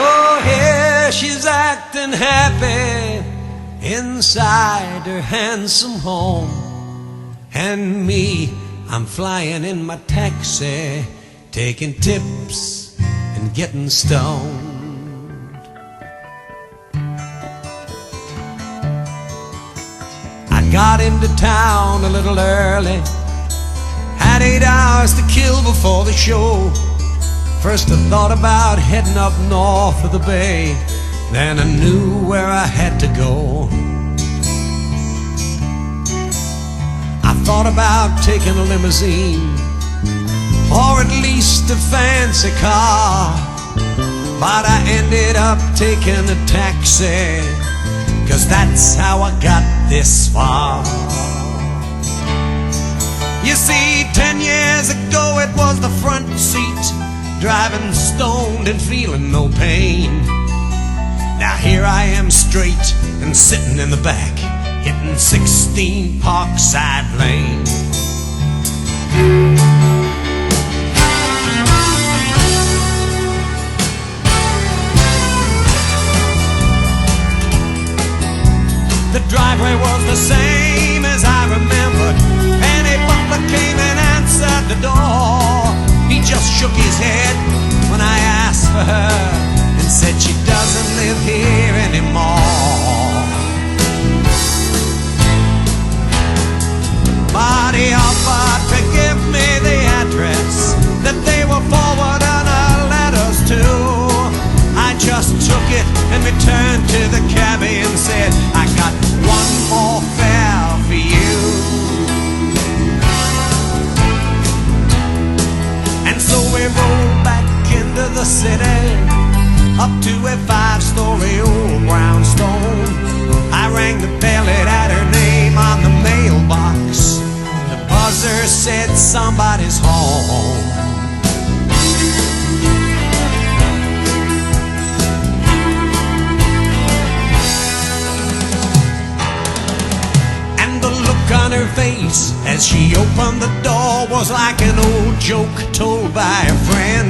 Oh, here she's acting happy inside her handsome home. And me, I'm flying in my taxi, taking tips and getting stoned. I got into town a little early, had 8 hours to kill before the show. First I thought about heading up north of the bay, then I knew where I had to go. I thought about taking a limousine, or at least a fancy car, but I ended up taking a taxi, 'cause that's how I got this far. You see, 10 years ago it was the front seat, driving stoned and feeling no pain. Now here I am straight and sitting in the back, hitting 16 Parkside Lane. The driveway was the same as I remembered, and a butler came and answered the door. He just shook his head when I asked for her and said she doesn't live here anymore. But he offered to give me the address that they were forwarding our letters to. I just took it and returned to the cabbie and said, I got one more fare for you. And so we rolled back into the city, up to a 5-story old brownstone. I rang the bell, it had her name on the mailbox. The buzzer said somebody's home. On her face as she opened the door was like an old joke told by a friend.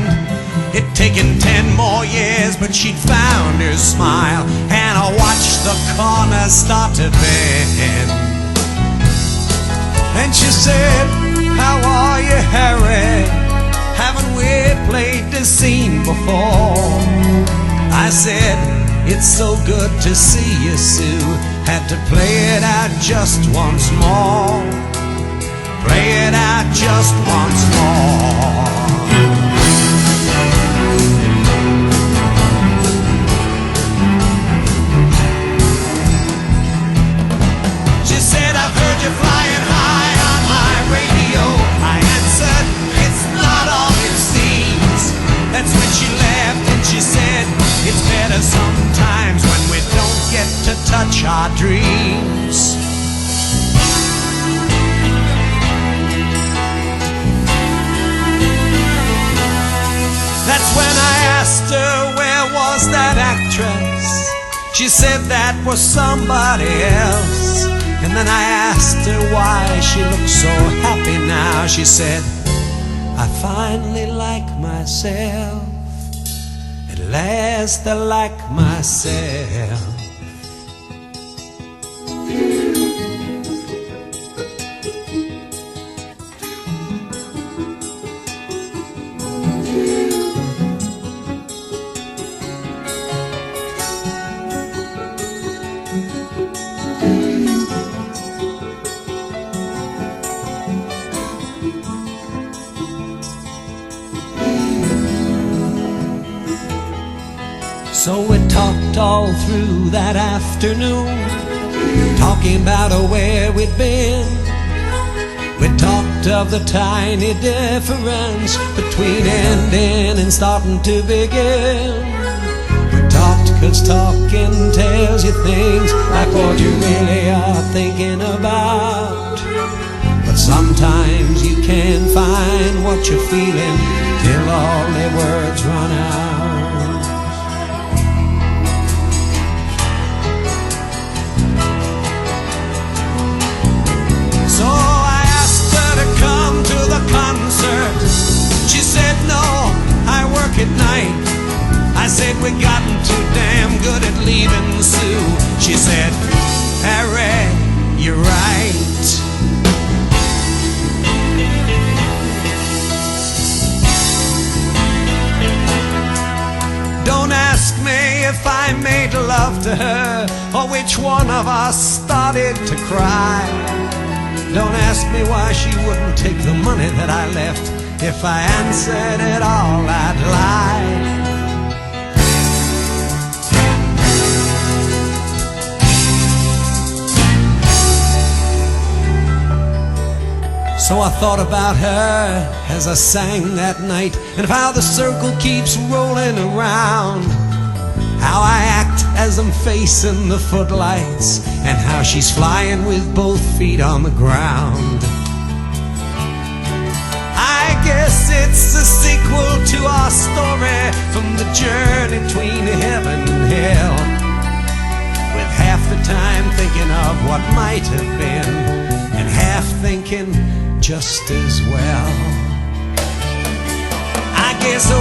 It'd taken 10 more years, but she'd found her smile, and I watched the corners start to bend. And she said, how are you, Harry? Haven't we played this scene before? I said, it's so good to see you, Sue. Had to play it out just once more. Play it out just once more. She said, I've heard you flying high on my radio. I answered, it's not all it seems. That's when she laughed and she said, it's better sometimes when we don't get to touch our dreams. That's when I asked her, where was that actress? She said that was somebody else. And then I asked her why she looked so happy now. She said, I finally like myself. At last I like myself. So we talked all through that afternoon, talking about where we'd been. We talked of the tiny difference between ending and starting to begin. We talked 'cause talking tells you things like what you really are thinking about. But sometimes you can't find what you're feeling till all the words run out. So I asked her to come to the concert. She said no, I work at night. I said, we've gotten too damn good at leaving Sue. She said, Harry, you're right. Don't ask me if I made love to her or which one of us started to cry. Don't ask me why she wouldn't take the money that I left. If I answered it all, I'd lie. So I thought about her as I sang that night, and of how the circle keeps rolling around, how I act as I'm facing the footlights, and how she's flying with both feet on the ground. I guess it's a sequel to our story from the journey between heaven and hell, with half the time thinking of what might have been, and half thinking just as well. I guess